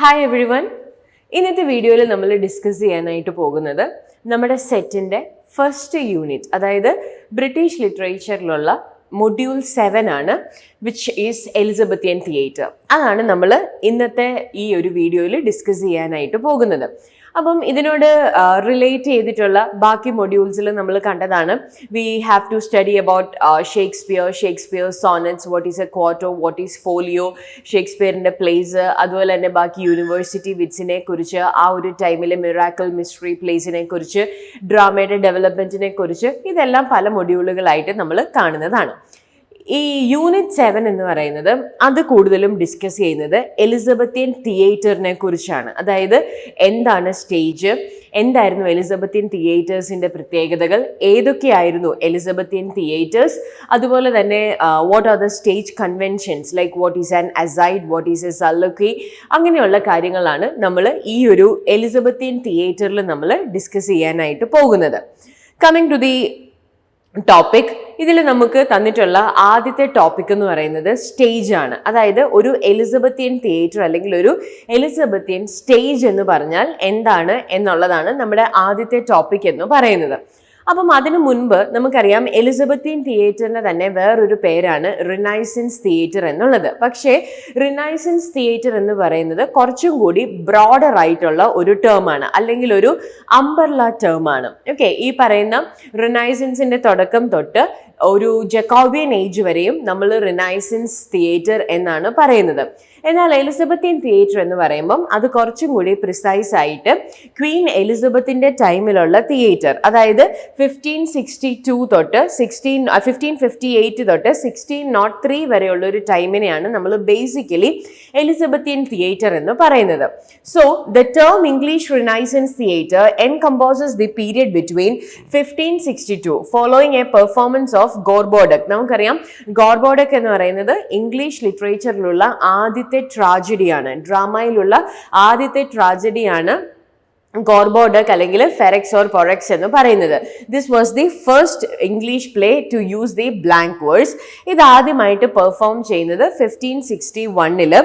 Hi every one. ഇന്നത്തെ വീഡിയോയിൽ നമ്മൾ ഡിസ്കസ് ചെയ്യാനായിട്ട് പോകുന്നത് നമ്മുടെ സെറ്റിൻ്റെ ഫസ്റ്റ് യൂണിറ്റ്, അതായത് ബ്രിട്ടീഷ് ലിറ്ററേച്ചറിലുള്ള മൊഡ്യൂൾ 7 ആണ്, വിച്ച് ഈസ് എലിസബത്തിയൻ തിയേറ്റർ. അതാണ് നമ്മൾ ഇന്നത്തെ ഈ ഒരു വീഡിയോയിൽ ഡിസ്കസ് ചെയ്യാനായിട്ട് പോകുന്നത്. അപ്പം ഇതിനോട് റിലേറ്റ് ചെയ്തിട്ടുള്ള ബാക്കി മൊഡ്യൂൾസിൽ നമ്മൾ കണ്ടതാണ്. We have to study about Shakespeare sonnets, what is a quarto, what is folio, ഷേക്സ്പിയറിൻ്റെ പ്ലേസ്, അതുപോലെ തന്നെ ബാക്കി യൂണിവേഴ്സിറ്റി വിറ്റ്സിനെ കുറിച്ച്, ആ ഒരു ടൈമിലെ മിറാക്കിൾ മിസ്റ്ററി പ്ലേസിനെ കുറിച്ച്, ഡ്രാമയുടെ ഡെവലപ്മെൻറ്റിനെ കുറിച്ച്, ഇതെല്ലാം പല മൊഡ്യൂളുകളായിട്ട് നമ്മൾ കാണുന്നതാണ്. ഈ യൂണിറ്റ് 7 എന്ന് പറയുന്നത് അത് കൂടുതലും ഡിസ്കസ് ചെയ്യുന്നത് എലിസബത്തിയൻ തിയേറ്ററിനെ കുറിച്ചാണ്. അതായത് എന്താണ് സ്റ്റേജ്, എന്തായിരുന്നു എലിസബത്തിയൻ തിയേറ്റേഴ്സിൻ്റെ പ്രത്യേകതകൾ, ഏതൊക്കെയായിരുന്നു എലിസബത്തിയൻ തിയേറ്റേഴ്സ്, അതുപോലെ തന്നെ what are the stage conventions, like what is an aside, what is a soliloquy, അങ്ങനെയുള്ള കാര്യങ്ങളാണ് നമ്മൾ ഈ ഒരു എലിസബത്തിയൻ തിയേറ്ററിൽ നമ്മൾ ഡിസ്കസ് ചെയ്യാനായിട്ട് പോകുന്നത്. കമ്മിങ് ടു ദി ടോപ്പിക്, ഇതിൽ നമുക്ക് തന്നിട്ടുള്ള ആദ്യത്തെ ടോപ്പിക് എന്ന് പറയുന്നത് സ്റ്റേജ് ആണ്. അതായത് ഒരു എലിസബത്തിയൻ തിയേറ്റർ അല്ലെങ്കിൽ ഒരു എലിസബത്തിയൻ സ്റ്റേജ് എന്ന് പറഞ്ഞാൽ എന്താണ് എന്നുള്ളതാണ് നമ്മുടെ ആദ്യത്തെ ടോപ്പിക് എന്ന് പറയുന്നത്. അപ്പം അതിനു മുൻപ് നമുക്കറിയാം എലിസബത്തിയൻ തിയേറ്ററിന് തന്നെ വേറൊരു പേരാണ് റിനൈസൻസ് തിയേറ്റർ എന്നുള്ളത്. പക്ഷേ റിനൈസൻസ് തിയേറ്റർ എന്ന് പറയുന്നത് കുറച്ചും കൂടി ബ്രോഡർ ആയിട്ടുള്ള ഒരു ടേമാണ്, അല്ലെങ്കിൽ ഒരു അംബർല ടേമാണ്. ഓക്കെ, ഈ പറയുന്ന റിനൈസൻസിന്റെ തുടക്കം തൊട്ട് ഒരു ജക്കോബിയൻ ഏജ് വരെയും നമ്മൾ റിനൈസൻസ് തിയേറ്റർ എന്നാണ് പറയുന്നത്. എന്നാൽ എലിസബത്തിയൻ തിയേറ്റർ എന്ന് പറയുമ്പം അത് കുറച്ചും കൂടി പ്രിസൈസ് ആയിട്ട് ക്വീൻ എലിസബത്തിന്റെ ടൈമിലുള്ള തിയേറ്റർ, അതായത് 1562 തൊട്ട് 1558 തൊട്ട് 1603 വരെയുള്ള ഒരു ടൈമിനെയാണ് നമ്മൾ ബേസിക്കലി എലിസബത്തിയൻ തിയേറ്റർ എന്ന് പറയുന്നത്. So the term English Renaissance theatre encompasses the period between 1562 following a performance of Gorboduc. നമുക്കറിയാം ഗോർബോഡക് എന്ന് പറയുന്നത് ഇംഗ്ലീഷ് ലിറ്ററേച്ചറിലുള്ള ആദ്യത്തെ ട്രാജഡിയാണ്, ഡ്രാമയിലുള്ള ആദ്യത്തെ ട്രാജഡിയാണ് ഗോർബോഡക് അല്ലെങ്കിൽ ഫെറക്സ് ഓർ പൊറക്സ് എന്ന് പറയുന്നത്. This was the first English play to use the blank words. ഇത് ആദ്യമായിട്ട് പെർഫോം ചെയ്യുന്നത് 1561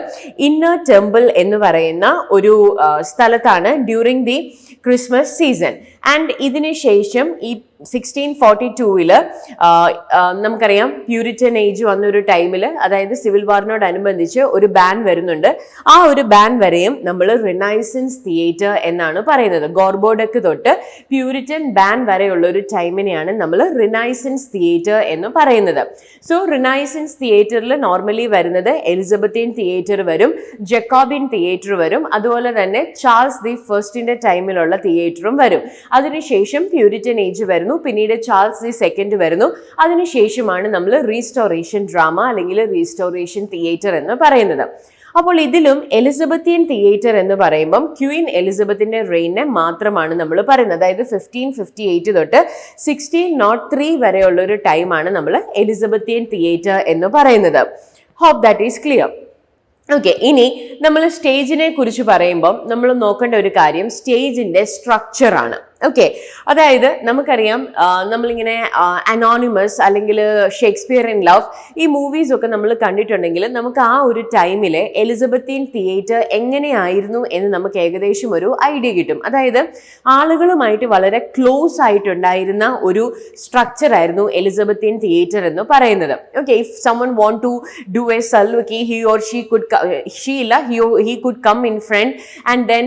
ഇന്നർ ടെമ്പിൾ എന്ന് പറയുന്ന ഒരു സ്ഥലത്താണ്, during the Christmas season. And ഇതിന് ശേഷം ഈ 1642 നമുക്കറിയാം പ്യൂരിറ്റൻ ഏജ് വന്നൊരു ടൈമിൽ, അതായത് സിവിൽ വാറിനോടനുബന്ധിച്ച് ഒരു ബാൻ വരുന്നുണ്ട്. ആ ഒരു ബാൻ വരെയും നമ്മൾ റിനൈസൻസ് തിയേറ്റർ എന്നാണ് പറയുന്നത്. ഗോർബോഡക്ക് തൊട്ട് പ്യൂരിറ്റൻ ബാൻ വരെയുള്ള ഒരു ടൈമിനെയാണ് നമ്മൾ റിനൈസൻസ് തിയേറ്റർ എന്ന് പറയുന്നത്. സോ റിനൈസൻസ് തിയേറ്ററിൽ നോർമലി വരുന്നത് എലിസബത്തിയൻ തിയേറ്റർ വരും, ജക്കോബിയൻ തിയേറ്റർ വരും, അതുപോലെ തന്നെ ചാൾസ് ദി ഫസ്റ്റിന്റെ ടൈമിലുള്ള തിയേറ്ററും വരും. അതിനുശേഷം പ്യൂരിറ്റൻ ഏജ് വരുന്നു, പിന്നീട് ചാൾസ് ദി സെക്കൻഡ് വരുന്നു. അതിനുശേഷമാണ് നമ്മൾ റീസ്റ്റോറേഷൻ ഡ്രാമ അല്ലെങ്കിൽ റീസ്റ്റോറേഷൻ തിയേറ്റർ എന്ന് പറയുന്നത്. അപ്പോൾ ഇതിലും എലിസബത്തിയൻ തിയേറ്റർ എന്ന് പറയുമ്പം ക്വീൻ എലിസബത്തിന്റെ റെയിനെ മാത്രമാണ് നമ്മൾ പറയുന്നത്. അതായത് 1558 തൊട്ട് 1603 വരെയുള്ള ഒരു ടൈമാണ് നമ്മൾ എലിസബത്തിയൻ തിയേറ്റർ എന്ന് പറയുന്നത്. Hope that is clear. Okay, ഇനി നമ്മൾ സ്റ്റേജിനെ കുറിച്ച് പറയുമ്പം നമ്മൾ നോക്കേണ്ട ഒരു കാര്യം സ്റ്റേജിന്റെ സ്ട്രക്ചറാണ്. ഓക്കെ, അതായത് നമുക്കറിയാം നമ്മളിങ്ങനെ അനോണിമസ് അല്ലെങ്കിൽ ഷേക്സ്പിയർ ഇൻ ലവ് ഈ മൂവീസ് ഒക്കെ നമ്മൾ കണ്ടിട്ടുണ്ടെങ്കിൽ നമുക്ക് ആ ഒരു ടൈമിലെ എലിസബത്തിയൻ തിയേറ്റർ എങ്ങനെയായിരുന്നു എന്ന് നമുക്ക് ഏകദേശം ഒരു ഐഡിയ കിട്ടും. അതായത് ആളുകളുമായിട്ട് വളരെ ക്ലോസ് ആയിട്ടുണ്ടായിരുന്ന ഒരു സ്ട്രക്ചർ ആയിരുന്നു എലിസബത്തിയൻ തിയേറ്റർ എന്ന് പറയുന്നത്. Okay, if someone want to do a salwaki, he or she could he could come in front and then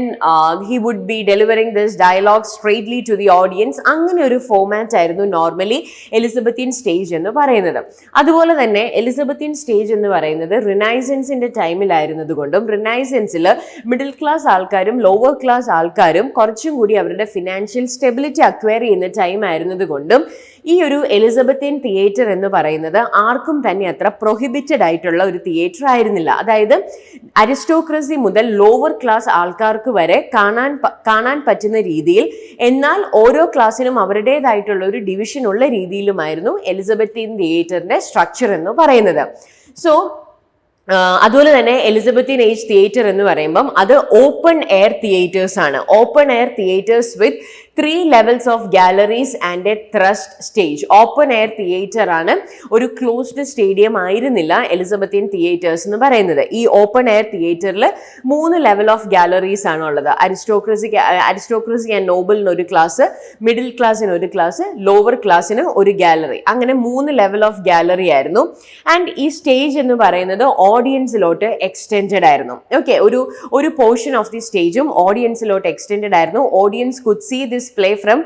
he would be delivering this dialogue straightly to the audience. അങ്ങനെ ഒരു format ആയിരുന്നു normally Elizabethan stage എന്ന് പറയുന്നത്. അതുപോലെ തന്നെ Elizabethan stage എന്ന് പറയുന്നത് റിനൈസൻസിന്റെ ടൈമിലായിരുന്നത് കൊണ്ടും റിനൈസൻസിൽ മിഡിൽ ക്ലാസ് ആൾക്കാരും ലോവർ ക്ലാസ് ആൾക്കാരും കുറച്ചും കൂടി അവരുടെ ഫിനാൻഷ്യൽ സ്റ്റെബിലിറ്റി അക്വയർ ചെയ്യുന്ന ടൈം ആയിരുന്നത് കൊണ്ടും ഈ ഒരു എലിസബത്തിയൻ തിയേറ്റർ എന്ന് പറയുന്നത് ആർക്കും തന്നെ അത്ര പ്രൊഹിബിറ്റഡ് ആയിട്ടുള്ള ഒരു തിയേറ്റർ ആയിരുന്നില്ല. അതായത് അരിസ്റ്റോക്രസി മുതൽ ലോവർ ക്ലാസ് ആൾക്കാർക്ക് വരെ കാണാൻ പറ്റുന്ന രീതിയിൽ, എന്നാൽ ഓരോ ക്ലാസ്സിനും അവരുടേതായിട്ടുള്ള ഒരു ഡിവിഷൻ ഉള്ള രീതിയിലുമായിരുന്നു എലിസബത്തിയൻ തിയേറ്ററിന്റെ സ്ട്രക്ചർ എന്ന് പറയുന്നത്. സോ അതുപോലെ തന്നെ എലിസബത്തിയൻ ഏജ് തിയേറ്റർ എന്ന് പറയുമ്പം അത് ഓപ്പൺ എയർ തിയേറ്റേഴ്സ് ആണ്. Open air theatres with 3 levels of galleries and a thrust stage. Open air theatre ആണ്, ഒരു ക്ലോസ്ഡ് സ്റ്റേഡിയം ആയിരുന്നില്ല എലിസബത്തിയൻ തിയേറ്റേഴ്സ് എന്ന് പറയുന്നത്. ഈ ഓപ്പൺ എയർ തിയേറ്ററിൽ 3 ലെവൽ ഓഫ് ഗാലറീസ് ആണ് ഉള്ളത്. അരിസ്റ്റോക്രസി ആൻഡ് നോബിളിന് ഒരു ക്ലാസ്, മിഡിൽ ക്ലാസ്സിന് ഒരു ക്ലാസ്, ലോവർ ക്ലാസ്സിന് ഒരു ഗാലറി, അങ്ങനെ 3 ലെവൽ ഓഫ് ഗാലറി ആയിരുന്നു. ആൻഡ് ഈ സ്റ്റേജ് എന്ന് പറയുന്നത് ഓഡിയൻസിലോട്ട് എക്സ്റ്റെൻഡഡ് ആയിരുന്നു. ഓക്കെ, ഒരു പോർഷൻ ഓഫ് ദി സ്റ്റേജും ഓഡിയൻസിലോട്ട് എക്സ്റ്റെൻഡഡ് ആയിരുന്നു. Audience could see this play from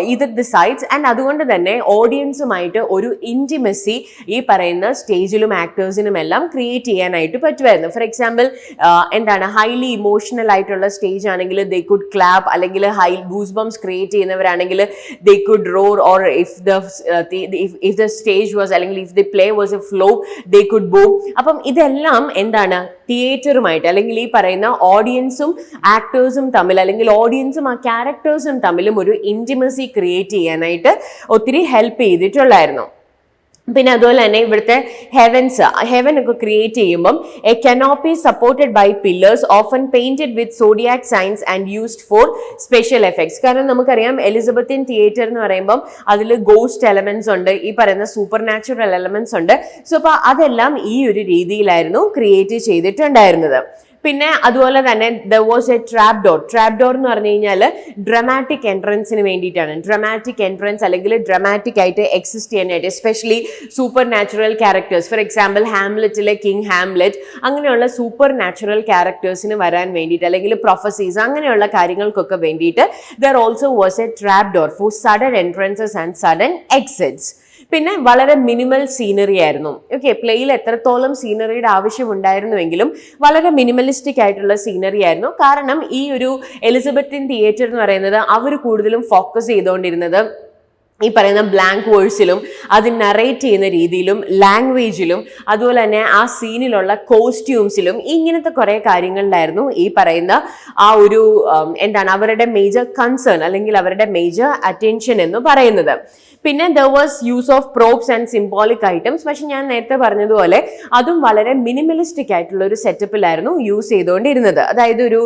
either the sides, and അതുകൊണ്ട് തന്നെ ഓഡിയൻസുമായിട്ട് ഒരു ഇന്റിമസി ഈ പറയുന്ന സ്റ്റേജിലും ആക്ടേഴ്സിനും എല്ലാം ക്രിയേറ്റ് ചെയ്യാനായിട്ട് പറ്റുമായിരുന്നു. ഫോർ എക്സാമ്പിൾ എന്താണ്, ഹൈലി ഇമോഷണൽ ആയിട്ടുള്ള സ്റ്റേജ് ആണെങ്കിൽ ദേ കുഡ് ക്ലാപ്പ്, അല്ലെങ്കിൽ ഹൈ ഗൂസ് ബംസ് ക്രിയേറ്റ് ചെയ്യുന്നവരാണെങ്കിൽ they could roar, or if the stage was, അല്ലെങ്കിൽ if the play was a flop they could boo. അപ്പം ഇതെല്ലാം എന്താണ്, തിയേറ്ററുമായിട്ട് അല്ലെങ്കിൽ ഈ പറയുന്ന ഓഡിയൻസും ആക്ടേഴ്സും തമ്മിൽ, അല്ലെങ്കിൽ ഓഡിയൻസും ആ ക്യാരക്ടേഴ്സും തമ്മിലും ഒരു ഇന്റിമസി ക്രിയേറ്റ് ചെയ്യാനായിട്ട് ഒത്തിരി ഹെൽപ്പ് ചെയ്തിട്ടുള്ളായിരുന്നു. പിന്നെ അതുപോലെ തന്നെ ഇവിടുത്തെ ഹെവൻ ഒക്കെ ക്രിയേറ്റ് ചെയ്യുമ്പം a canopy supported by pillars often painted with zodiac signs and used for special effects. കാരണം നമുക്കറിയാം എലിസബത്തിയൻ തിയേറ്റർ എന്ന് പറയുമ്പം അതിൽ ഗോസ്റ്റ് എലമെന്റ്സ് ഉണ്ട്, ഈ പറയുന്ന സൂപ്പർ നാച്ചുറൽ എലമെന്റ്സ് ഉണ്ട്. സോ അപ്പൊ അതെല്ലാം ഈ ഒരു രീതിയിലായിരുന്നു ക്രിയേറ്റ് ചെയ്തിട്ടുണ്ടായിരുന്നത്. പിന്നെ അതുപോലെ തന്നെ there was a trap door എന്ന് പറഞ്ഞു കഴിഞ്ഞാൽ ഡ്രമാറ്റിക് എൻട്രൻസിന് വേണ്ടിയിട്ടാണ്. ഡ്രമാറ്റിക് എൻട്രൻസ് അല്ലെങ്കിൽ ഡ്രമാറ്റിക് ആയിട്ട് എക്സിസ്റ്റ് ചെയ്യാനായിട്ട്, especially supernatural characters, for example ഹാംലെറ്റിലെ കിങ് ഹാംലെറ്റ്, അങ്ങനെയുള്ള സൂപ്പർ നാച്ചുറൽ ക്യാരക്ടേഴ്സിന് വരാൻ വേണ്ടിയിട്ട്, അല്ലെങ്കിൽ പ്രൊഫസീസ് അങ്ങനെയുള്ള കാര്യങ്ങൾക്കൊക്കെ വേണ്ടിയിട്ട് there also was a trap door for sudden entrances and sudden exits. പിന്നെ വളരെ മിനിമൽ സീനറി ആയിരുന്നു. ഓക്കെ, പ്ലേയിൽ എത്രത്തോളം സീനറിയുടെ ആവശ്യമുണ്ടായിരുന്നുവെങ്കിലും വളരെ മിനിമലിസ്റ്റിക് ആയിട്ടുള്ള സീനറി ആയിരുന്നു. കാരണം ഈ ഒരു എലിസബത്തിയൻ തിയേറ്റർ എന്ന് പറയുന്നത് അവർ കൂടുതലും ഫോക്കസ് ചെയ്തുകൊണ്ടിരുന്നത് ഈ പറയുന്ന ബ്ലാങ്ക് വേഴ്സിലും അത് നറേറ്റ് ചെയ്യുന്ന രീതിയിലും ലാംഗ്വേജിലും അതുപോലെ തന്നെ ആ സീനിലുള്ള കോസ്റ്റ്യൂംസിലും ഇങ്ങനത്തെ കുറേ കാര്യങ്ങളിലായിരുന്നു ഈ പറയുന്ന ആ ഒരു എന്താണ് അവരുടെ മേജർ കൺസേൺ അല്ലെങ്കിൽ അവരുടെ മേജർ അറ്റൻഷൻ എന്ന് പറയുന്നത്. പിന്നെ there was use of props and symbolic items. പക്ഷെ ഞാൻ നേരത്തെ പറഞ്ഞതുപോലെ അതും വളരെ മിനിമലിസ്റ്റിക് ആയിട്ടുള്ള ഒരു സെറ്റപ്പിലായിരുന്നു യൂസ് ചെയ്തുകൊണ്ടിരുന്നത്. അതായത് ഒരു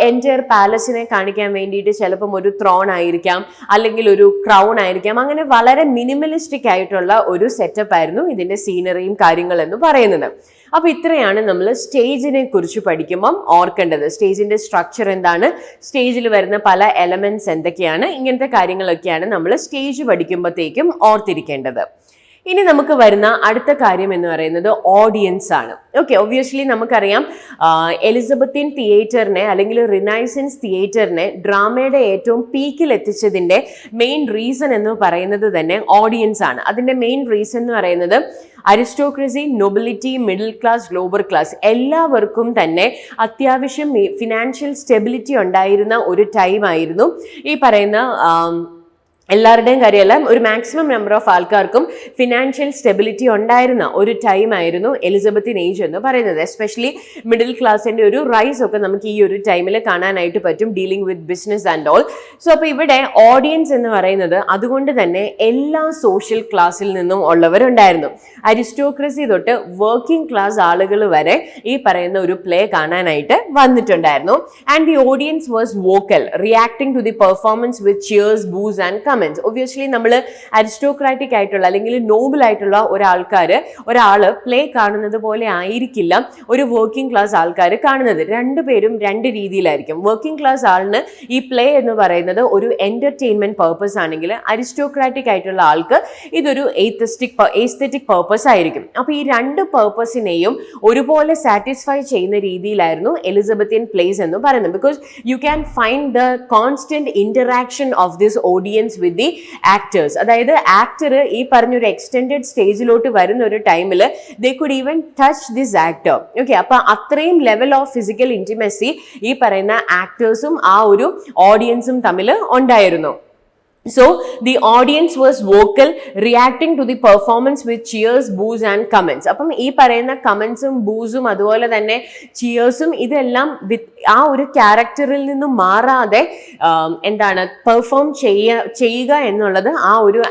എൻറ്റയർ പാലസിനെ കാണിക്കാൻ വേണ്ടിയിട്ട് ചിലപ്പം ഒരു ത്രോൺ ആയിരിക്കാം, അല്ലെങ്കിൽ ഒരു ക്രൗൺ ആയിരിക്കാം, അങ്ങനെ വളരെ മിനിമലിസ്റ്റിക് ആയിട്ടുള്ള ഒരു സെറ്റപ്പ് ആയിരുന്നു ഇതിന്റെ സീനറിയും കാര്യങ്ങളെന്ന് പറയുന്നത്. അപ്പൊ ഇത്രയാണ് നമ്മൾ സ്റ്റേജിനെ കുറിച്ച് പഠിക്കുമ്പം ഓർക്കേണ്ടത്. സ്റ്റേജിന്റെ സ്ട്രക്ചർ എന്താണ്, സ്റ്റേജിൽ വരുന്ന പല എലമെന്റ്സ് എന്തൊക്കെയാണ്, ഇങ്ങനത്തെ കാര്യങ്ങളൊക്കെയാണ് നമ്മൾ സ്റ്റേജ് പഠിക്കുമ്പോഴത്തേക്കും ഓർത്തിരിക്കേണ്ടത്. ഇനി നമുക്ക് വരുന്ന അടുത്ത കാര്യം എന്ന് പറയുന്നത് ഓഡിയൻസ് ആണ്. ഓക്കെ, ഒബ്വിയസ്ലി നമുക്കറിയാം എലിസബത്തിയൻ തിയേറ്ററിനെ അല്ലെങ്കിൽ റിനൈസൻസ് തിയേറ്ററിനെ ഡ്രാമയുടെ ഏറ്റവും പീക്കിൽ എത്തിച്ചതിന്റെ മെയിൻ റീസൺ എന്ന് പറയുന്നത് തന്നെ ഓഡിയൻസ് ആണ്. അതിന്റെ മെയിൻ റീസൺ എന്ന് പറയുന്നത് aristocracy, nobility, middle class, lower class എല്ലാവർക്കും തന്നെ അത്യാവശ്യം ഫിനാൻഷ്യൽ സ്റ്റെബിലിറ്റി ഉണ്ടായിരുന്ന ഒരു ടൈം ആയിരുന്നു ഈ പറയുന്ന എല്ലാവരുടെയും കാര്യമല്ല, ഒരു മാക്സിമം നമ്പർ ഓഫ് ആൾക്കാർക്കും ഫിനാൻഷ്യൽ സ്റ്റെബിലിറ്റി ഉണ്ടായിരുന്ന ഒരു ടൈം ആയിരുന്നു എലിസബത്തിയൻ ഏജ് എന്ന് പറയുന്നത്. എസ്പെഷ്യലി മിഡിൽ ക്ലാസിന്റെ ഒരു റൈസ് ഒക്കെ നമുക്ക് ഈ ഒരു ടൈമിൽ കാണാനായിട്ട് പറ്റും, dealing with business and all. So അപ്പൊ ഇവിടെ ഓഡിയൻസ് എന്ന് പറയുന്നത് അതുകൊണ്ട് തന്നെ എല്ലാ സോഷ്യൽ ക്ലാസ്സിൽ നിന്നും ഉള്ളവരുണ്ടായിരുന്നു. അരിസ്റ്റോക്രസി തൊട്ട് വർക്കിംഗ് ക്ലാസ് ആളുകൾ വരെ ഈ പറയുന്ന ഒരു പ്ലേ കാണാനായിട്ട് വന്നിട്ടുണ്ടായിരുന്നു. And the audience was vocal, reacting to the performance with cheers, boos and comments. Obviously നമ്മൾ അരിസ്റ്റോക്രാറ്റിക് ആയിട്ടുള്ള അല്ലെങ്കിൽ നോബിൾ ആയിട്ടുള്ള ഒരാള് പ്ലേ കാണുന്നത് പോലെ ആയിരിക്കില്ല ഒരു വർക്കിംഗ് ക്ലാസ് ആൾക്കാർ കാണുന്നത്. രണ്ടുപേരും രണ്ട് രീതിയിലായിരിക്കും. വർക്കിംഗ് ക്ലാസ് ആളിന് ഈ പ്ലേ എന്ന് പറയുന്നത് ഒരു എന്റർടൈൻമെന്റ് പർപ്പസ് ആണെങ്കിൽ അരിസ്റ്റോക്രാറ്റിക് ആയിട്ടുള്ള ആൾക്ക് ഇതൊരു എസ്തെറ്റിക് പർപ്പസ് ആയിരിക്കും. അപ്പൊ ഈ രണ്ട് പർപ്പസിനെയും ഒരുപോലെ സാറ്റിസ്ഫൈ ചെയ്യുന്ന രീതിയിലായിരുന്നു എലിസബത്തിയൻ പ്ലേസ് എന്ന് പറയുന്നത്. Because you can find the constant interaction of this audience with the actors. അതായത് ആക്ടർ ഈ പറഞ്ഞൊരു എക്സ്റ്റെൻഡഡ് സ്റ്റേജിലോട്ട് വരുന്ന ഒരു ടൈമിൽ they could even touch this actor. Okay, അപ്പൊ അത്രയും ലെവൽ ഓഫ് ഫിസിക്കൽ ഇന്റിമസി ഈ പറയുന്ന ആക്ടേഴ്സും ആ ഒരു ഓഡിയൻസും തമ്മിൽ ഉണ്ടായിരുന്നു. So the audience was vocal, reacting to the performance with cheers, boos and comments. അപ്പം ഈ പറയുന്ന കമന്റ്സും ബൂസും അതുപോലെ തന്നെ ചിയേഴ്സും ഇതെല്ലാം ആ ഒരു ക്യാരക്ടറിൽ നിന്നും മാറാതെ എന്താണ് പെർഫോം ചെയ്യുക എന്നുള്ളത്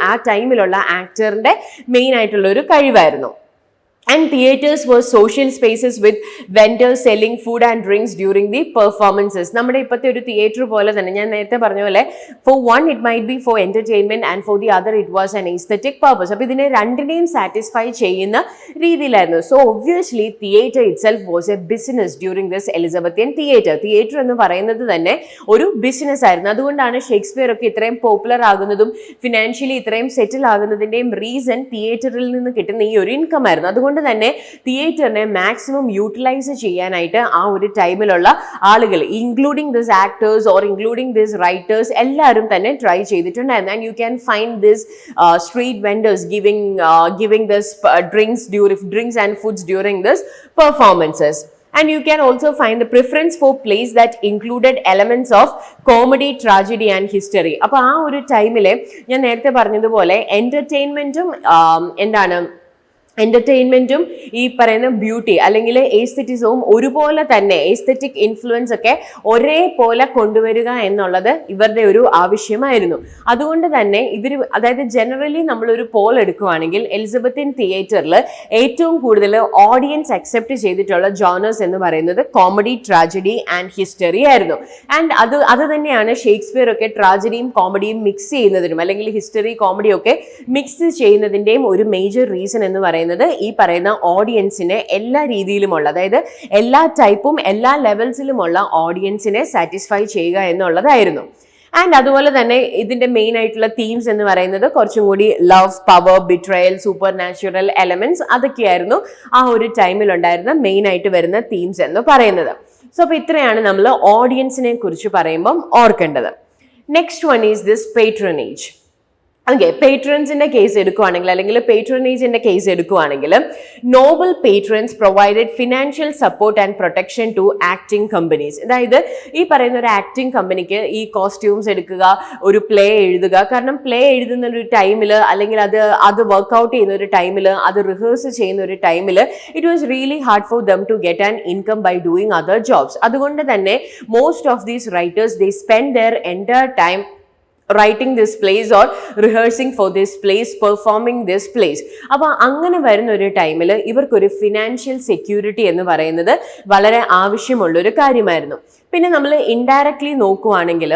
ആ ടൈമിലുള്ള ആക്ടറിന്റെ മെയിൻ ആയിട്ടുള്ള ഒരു കഴിവായിരുന്നു. And theaters were social spaces with vendors selling food and drinks during the performances. നമ്മുടെ ഇപ്പോഴത്തെ ഒരു തിയേറ്റർ പോലെ തന്നെ ഞാൻ നേരത്തെ പറഞ്ഞ പോലെ for one it might be for entertainment and for the other it was an aesthetic purpose. അപ്പോൾ ഇതിനെ രണ്ടിനെയും സാറ്റിസ്ഫൈ ചെയ്യുന്ന രീതിയിലായിരുന്നു. So obviously theater itself was a business during this Elizabethan theater. Theatre എന്ന് പറയുന്നത് തന്നെ ഒരു ബിസിനസ് ആയിരുന്നു. അതുകൊണ്ടാണ് ഷേക്സ്പിയർ ഒക്കെ ഇത്രയും പോപ്പുലർ ആകുന്നതും ഫിനാൻഷ്യലി ഇത്രയും സെറ്റിൽ ആകുന്നതിൻ്റെയും റീസൺ തിയേറ്ററിൽ നിന്ന് കിട്ടുന്ന ഈ ഒരു ഇൻകം ആയിരുന്നു. അതുകൊണ്ട് തന്നെ തിയേറ്ററിനെ മാക്സിമം യൂട്ടിലൈസ് ചെയ്യാനായിട്ട് ആ ഒരു ടൈമിലുള്ള ആളുകൾ, including this actors or including this writers, എല്ലാവരും തന്നെ ട്രൈ ചെയ്തിട്ടുണ്ടായിരുന്നു. And you can find this street vendors giving this drinks and foods during this performances. And you can also find the preference for plays that included elements of comedy, tragedy and history. അപ്പോൾ ആ ഒരു ടൈമിലെ ഞാൻ നേരത്തെ പറഞ്ഞതുപോലെ എന്റർടൈൻമെന്റും ഈ പറയുന്ന beauty അല്ലെങ്കിൽ എസ്തെറ്റിസവും ഒരുപോലെ തന്നെ, എസ്തെറ്റിക് ഇൻഫ്ലുവൻസ് ഒക്കെ ഒരേപോലെ കൊണ്ടുവരിക എന്നുള്ളത് ഇവരുടെ ഒരു ആവശ്യമായിരുന്നു. അതുകൊണ്ട് തന്നെ അതായത് ജനറലി നമ്മളൊരു പോൾ എടുക്കുകയാണെങ്കിൽ എലിസബത്തൻ തിയേറ്ററിൽ ഏറ്റവും കൂടുതൽ ഓഡിയൻസ് അക്സെപ്റ്റ് ചെയ്തിട്ടുള്ള ജോണേഴ്സ് എന്ന് പറയുന്നത് കോമഡി, ട്രാജഡി ആൻഡ് ഹിസ്റ്ററി ആയിരുന്നു. ആൻഡ് അത് തന്നെയാണ് ഷേക്സ്പിയർ ഒക്കെ ട്രാജഡിയും കോമഡിയും മിക്സ് ചെയ്യുന്നതിനും അല്ലെങ്കിൽ ഹിസ്റ്ററി കോമഡിയും ഒക്കെ മിക്സ് ചെയ്യുന്നതിൻ്റെയും ഒരു മേജർ റീസൺ എന്ന് പറയുന്നത് ഈ പറയുന്ന ഓഡിയൻസിനെ എല്ലാ രീതിയിലുമുള്ള, അതായത് എല്ലാ ടൈപ്പും എല്ലാ ലെവൽസിലുമുള്ള ഓഡിയൻസിനെ സാറ്റിസ്ഫൈ ചെയ്യുക എന്നുള്ളതായിരുന്നു. ആൻഡ് അതുപോലെ തന്നെ ഇതിന്റെ മെയിൻ ആയിട്ടുള്ള തീംസ് എന്ന് പറയുന്നത് കുറച്ചും കൂടി love, power, betrayal, supernatural elements, അതൊക്കെയായിരുന്നു ആ ഒരു ടൈമിൽ ഉണ്ടായിരുന്ന മെയിൻ ആയിട്ട് വരുന്ന തീംസ് എന്ന് പറയുന്നത്. സോ അപ്പൊ ഇത്രയാണ് നമ്മൾ ഓഡിയൻസിനെ കുറിച്ച് പറയുമ്പം ഓർക്കേണ്ടത്. Next one is this patronage. Okay, പേട്രൻസിന്റെ കേസ് എടുക്കുകയാണെങ്കിൽ അല്ലെങ്കിൽ പേട്രണേജിന്റെ കേസ് എടുക്കുകയാണെങ്കിൽ noble patrons provided financial support and protection to acting companies. അതായത് ഈ പറയുന്ന ഒരു ആക്ടിംഗ് കമ്പനിക്ക് ഈ കോസ്റ്റ്യൂംസ് എടുക്കുക, ഒരു പ്ലേ എഴുതുക, കാരണം പ്ലേ എഴുതുന്ന ഒരു ടൈമിൽ അല്ലെങ്കിൽ അത് വർക്ക്ഔട്ട് ചെയ്യുന്ന ഒരു ടൈമിൽ, അത് റിഹേഴ്സ് ചെയ്യുന്ന ഒരു ടൈമിൽ it was really hard for them to get an income by doing other jobs. അതുകൊണ്ട് തന്നെ most of these writers they spend their entire time writing this plays or rehearsing for this plays, performing this plays. അപ്പോൾ അങ്ങനെ വരുന്ന ഒരു ടൈമിൽ ഇവർക്കൊരു financial security എന്ന് പറയുന്നത് വളരെ ആവശ്യമുള്ളൊരു കാര്യമായിരുന്നു. പിന്നെ നമ്മൾ ഇൻഡയറക്ട്ലി നോക്കുവാണെങ്കിൽ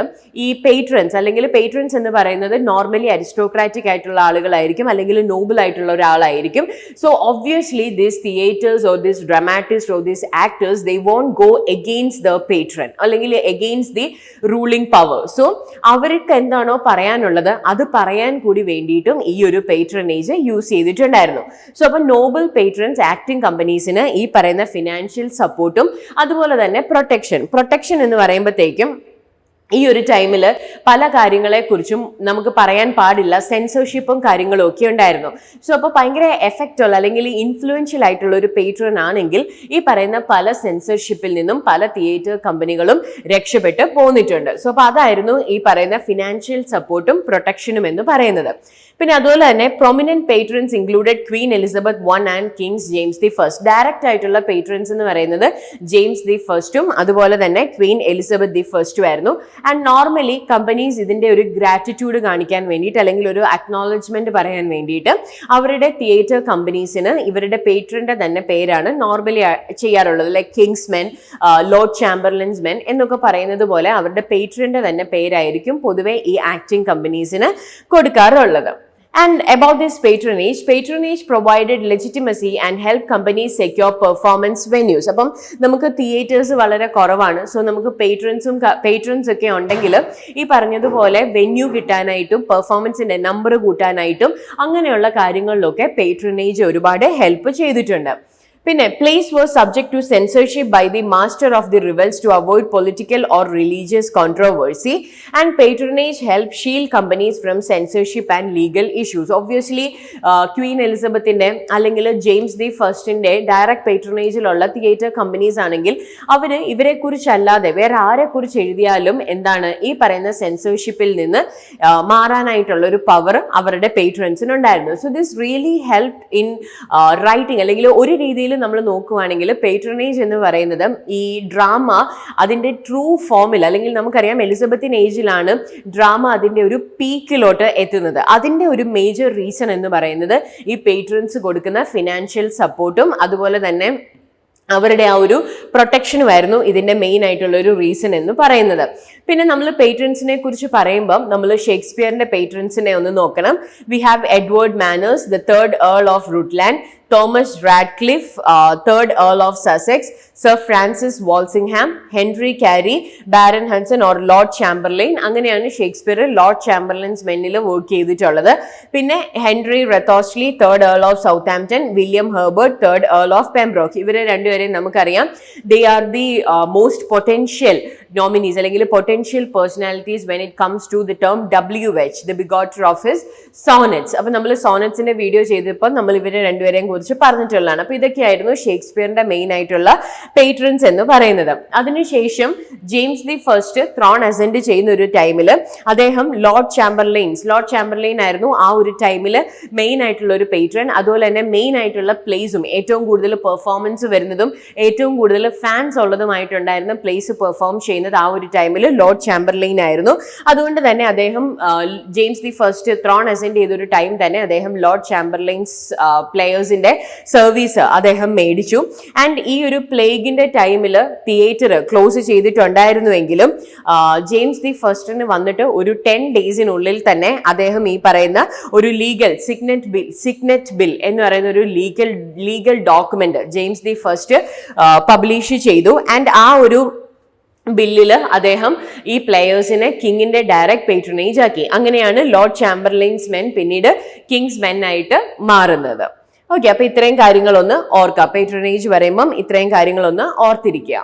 ഈ പേട്രൻസ് അല്ലെങ്കിൽ പേട്രൻസ് എന്ന് പറയുന്നത് നോർമലി അരിസ്റ്റോക്രാറ്റിക് ആയിട്ടുള്ള ആളുകളായിരിക്കും അല്ലെങ്കിൽ നോബിൾ ആയിട്ടുള്ള ഒരാളായിരിക്കും. So obviously this theatres or this dramatist or this actors they won't go against the patron അല്ലെങ്കിൽ against the ruling power. So അവർക്ക് എന്താണോ പറയാനുള്ളത് അത് പറയാൻ കൂടി വേണ്ടിയിട്ടും ഈ ഒരു പേട്രണേജ് യൂസ് ചെയ്തിട്ടുണ്ടായിരുന്നു. സോ അപ്പോൾ നോബിൾ പേട്രൻസ് ആക്ടിംഗ് കമ്പനീസിന് ഈ പറയുന്ന ഫിനാൻഷ്യൽ സപ്പോർട്ടും അതുപോലെ തന്നെ പ്രൊട്ടക്ഷൻ എന്ന് പറയുമ്പോഴത്തേക്കും ഈ ഒരു ടൈമിൽ പല കാര്യങ്ങളെക്കുറിച്ചും നമുക്ക് പറയാൻ പാടില്ല, സെൻസർഷിപ്പും കാര്യങ്ങളും ഒക്കെ ഉണ്ടായിരുന്നു. സോ അപ്പോൾ ഭയങ്കര എഫക്റ്റുള്ള അല്ലെങ്കിൽ ഇൻഫ്ലുവൻഷ്യൽ ആയിട്ടുള്ള ഒരു പേട്രൺ ആണെങ്കിൽ ഈ പറയുന്ന പല സെൻസർഷിപ്പിൽ നിന്നും പല തിയേറ്റർ കമ്പനികളും രക്ഷപ്പെട്ട് പോന്നിട്ടുണ്ട്. സോ അപ്പോൾ അതായിരുന്നു ഈ പറയുന്ന ഫിനാൻഷ്യൽ സപ്പോർട്ടും പ്രൊട്ടക്ഷനും എന്ന് പറയുന്നത്. പിന്നെ അതുപോലെ തന്നെ prominent patrons included Queen Elizabeth I and kings James the first. Direct ആയിട്ടുള്ള പേട്രൻസ് എന്ന് പറയുന്നത് ജെയിംസ് ദി ഫസ്റ്റും അതുപോലെ തന്നെ ക്വീൻ എലിസബത്ത് ദി ഫസ്റ്റും ആയിരുന്നു. ആൻഡ് നോർമലി കമ്പനീസ് ഇതിന്റെ ഒരു ഗ്രാറ്റിറ്റ്യൂഡ് കാണിക്കാൻ വേണ്ടിയിട്ട് അല്ലെങ്കിൽ ഒരു അക്നോളജ്മെന്റ് പറയാൻ വേണ്ടിയിട്ട് അവരുടെ തിയേറ്റർ കമ്പനീസിന് ഇവരുടെ പേട്രന്റെ തന്നെ പേരാണ് നോർമലി ചെയ്യാറുള്ളത്. Like King's men, Lord Chamberlain's men എന്നൊക്കെ പറയുന്നത് പോലെ അവരുടെ പേട്രന്റെ തന്നെ പേരായിരിക്കും പൊതുവെ ഈ ആക്ടിംഗ് കമ്പനീസിന് കൊടുക്കാറുള്ളത്. And about this patronage provided legitimacy and helped companies secure performance venues. അപ്പം നമുക്ക് തിയേറ്റേഴ്സ് വളരെ കുറവാണ്. സോ നമുക്ക് പേട്രൻസ് ഒക്കെ ഉണ്ടെങ്കിൽ ഈ പറഞ്ഞതുപോലെ വെന്യൂ കിട്ടാനായിട്ടും പെർഫോമൻസിന്റെ നമ്പർ കൂട്ടാനായിട്ടും അങ്ങനെയുള്ള കാര്യങ്ങളിലൊക്കെ പേട്രണേജ് ഒരുപാട് ഹെൽപ്പ് ചെയ്തിട്ടുണ്ട്. പിന്നെ plays were subject to censorship by the master of the revels to avoid political or religious controversy, and patronage helped shield companies from censorship and legal issues. Obviously Queen Elizabethന്റെ അല്ലെങ്കിൽ James the ഫസ്റ്റിന്റെ direct പേട്രണേജിലുള്ള theatre companies ആണെങ്കിൽ അവര് ഇവരെ കുറിച്ചല്ലാതെ വേറെ ആരെ കുറിച്ച് എഴുതിയാലും എന്താണ് ഈ പറയുന്ന സെൻസർഷിപ്പിൽ നിന്ന് മാറാനായിട്ടുള്ള ഒരു പവർ അവരുടെ പേട്രൻസിനുണ്ടായിരുന്നു. So this really helped in writing അല്ലെങ്കിൽ ഒരു രീതിയിൽ നമ്മൾ നോക്കുവാണെങ്കിൽ പേട്രണേജ് എന്ന് പറയുന്നത് ഈ ഡ്രാമ അതിൻ്റെ ട്രൂ ഫോമിൽ, അല്ലെങ്കിൽ നമുക്കറിയാം എലിസബത്തിൻ ഏജിലാണ് ഡ്രാമ അതിൻ്റെ ഒരു പീക്കിലോട്ട് എത്തുന്നത്. അതിൻ്റെ ഒരു മേജർ റീസൺ എന്ന് പറയുന്നത് ഈ പേട്രൻസ് കൊടുക്കുന്ന ഫിനാൻഷ്യൽ സപ്പോർട്ടും അതുപോലെ തന്നെ അവരുടെ ആ ഒരു പ്രൊട്ടക്ഷനുമായിരുന്നു ഇതിൻ്റെ മെയിൻ ആയിട്ടുള്ള ഒരു റീസൺ എന്ന് പറയുന്നത്. പിന്നെ നമ്മൾ പേട്രൻസിനെ കുറിച്ച് പറയുമ്പം നമ്മൾ ഷേക്സ്പിയറിന്റെ പേട്രൻസിനെ ഒന്ന് നോക്കണം. We have Edward manners, the 3rd Earl of Rutland, Thomas Radcliffe, 3rd Earl of Sussex, Sir Francis Walsingham, Henry Carey, Baron Hudson or Lord Chamberlain. അങ്ങനെയാണ് ഷേക്സ്പിയർ ലോർഡ് ചാമ്പർലൈൻസ് മെന്നിൽ വർക്ക് ചെയ്തിട്ടുള്ളത്. പിന്നെ Henry Wriothesley, 3rd Earl of Southampton, William Herbert, 3rd Earl of Pembroke. ഇവരെ രണ്ടുപേരെയും നമുക്കറിയാം. They are the most potential nominees അല്ലെങ്കിൽ potential personalities when it comes to the term WH, the begotter of his sonnets. അപ്പോൾ നമ്മൾ സോണറ്റ്സിന്റെ video ചെയ്തപ്പോൾ നമ്മൾ ഇവരെ രണ്ടുപേരെയും കുറിച്ച് പറഞ്ഞിട്ടുള്ളതാണ്. അപ്പോൾ ഇതൊക്കെയായിരുന്നു ഷേക്സ്പിയറിന്റെ മെയിൻ ആയിട്ടുള്ള പേട്രൻസ് എന്ന് പറയുന്നത്. അതിനുശേഷം James the first throne ascend ചെയ്യുന്ന ഒരു ടൈമിൽ അദ്ദേഹം ലോർഡ് ചാമ്പർലൈൻ ആയിരുന്നു ആ ഒരു ടൈമിൽ മെയിൻ ആയിട്ടുള്ള ഒരു പേട്രൺ. അതുപോലെ തന്നെ മെയിൻ ആയിട്ടുള്ള പ്ലേസും ഏറ്റവും കൂടുതൽ പെർഫോമൻസ് വരുന്നതും ഏറ്റവും കൂടുതൽ ഫാൻസ് ഉള്ളതുമായിട്ടുണ്ടായിരുന്ന പ്ലേസ് പെർഫോം ചെയ്യുന്നത് ആ ഒരു ടൈമിൽ ലോർഡ് ചാമ്പർലൈൻ ആയിരുന്നു. അതുകൊണ്ട് തന്നെ അദ്ദേഹം James the first throne ascend ചെയ്തൊരു ടൈം തന്നെ അദ്ദേഹം ലോർഡ് ചാമ്പർലൈൻസ് പ്ലേയേഴ്സിന്റെ സർവീസ് അദ്ദേഹം മേടിച്ചു. ആൻഡ് ഈ ഒരു പ്ലേഗിന്റെ ടൈമിൽ തിയേറ്റർ ക്ലോസ് ചെയ്തിട്ടുണ്ടായിരുന്നുവെങ്കിലും ജെയിംസ് ദി ഫസ്റ്റിന് വന്നിട്ട് ഒരു 10 ഡേയ്സിനുള്ളിൽ തന്നെ അദ്ദേഹം ഈ പറയുന്ന ഒരു സിഗ്നറ്റ് ബിൽ എന്ന് പറയുന്ന ഒരു legal document James the first publish ചെയ്തു. ആൻഡ് ആ ഒരു ബില്ലില് അദ്ദേഹം ഈ പ്ലെയേഴ്സിനെ കിങ്ങിന്റെ ഡയറക്റ്റ് പേട്രണേജ് ആക്കി. അങ്ങനെയാണ് ലോർഡ് ചാമ്പർലൈൻസ് മെൻ പിന്നീട് കിങ്സ് മെൻ ആയിട്ട് മാറുന്നത്. ഓക്കെ, അപ്പൊ ഇത്രയും കാര്യങ്ങളൊന്ന് ഓർക്കാം. പേട്രണേജ് പറയുമ്പം ഇത്രയും കാര്യങ്ങളൊന്ന് ഓർത്തിരിക്കുക.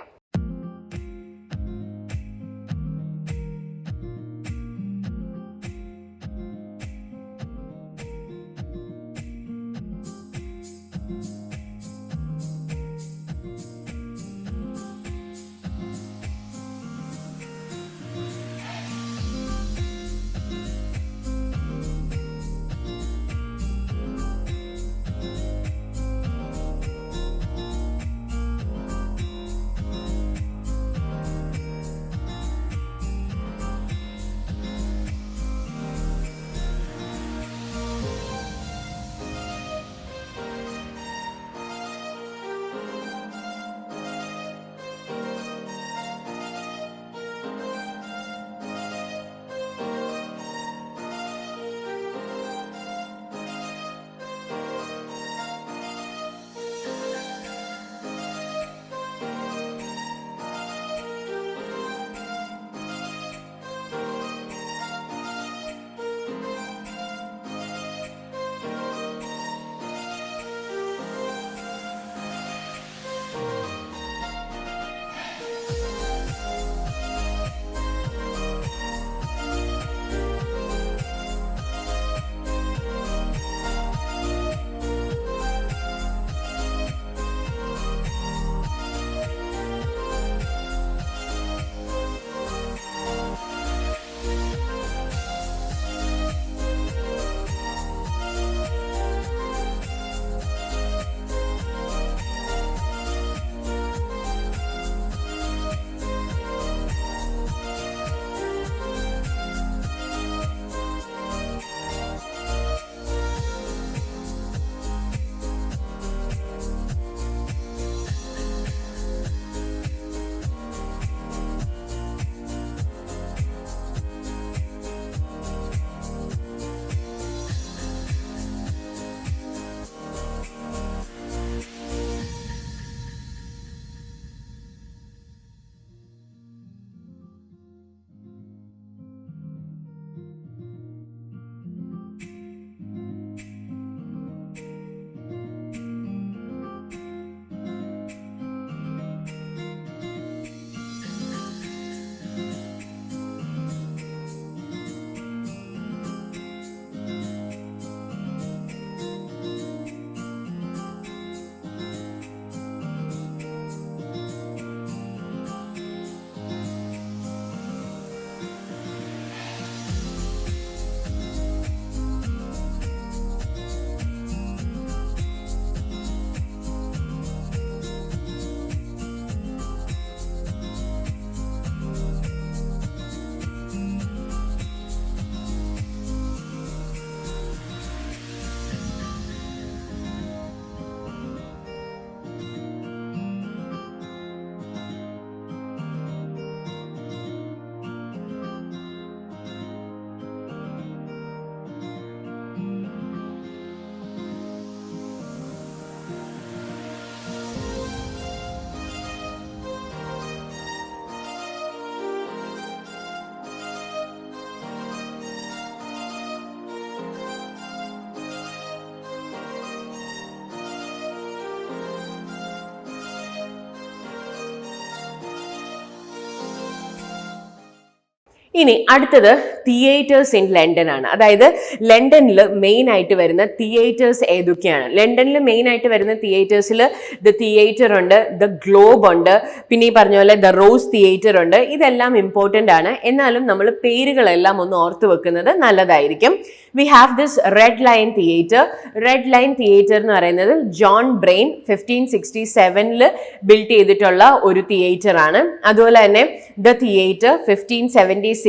ഇനി അടുത്തത് തിയേറ്റേഴ്സ് ഇൻ ലണ്ടൻ ആണ്. അതായത് ലണ്ടനിൽ മെയിൻ ആയിട്ട് വരുന്ന തിയേറ്റേഴ്സ് ഏതൊക്കെയാണ്? ലണ്ടനിൽ മെയിൻ ആയിട്ട് വരുന്ന തിയേറ്റേഴ്സിൽ ദ തിയേറ്റർ ഉണ്ട്, ദ ഗ്ലോബ് ഉണ്ട്, പിന്നെ ഈ പറഞ്ഞ പോലെ ദ റോസ് തിയേറ്റർ ഉണ്ട്. ഇതെല്ലാം ഇമ്പോർട്ടൻ്റ് ആണ്. എന്നാലും നമ്മൾ പേരുകളെല്ലാം ഒന്ന് ഓർത്ത് വെക്കുന്നത് നല്ലതായിരിക്കും. We have this red line theatre. Red line theatre എന്ന് പറയുന്നത് ജോൺ ബ്രെയിൻ 1567 ബിൽഡ് ചെയ്തിട്ടുള്ള ഒരു തിയേറ്റർ ആണ്. അതുപോലെ തന്നെ ദ തിയേറ്റർ 1576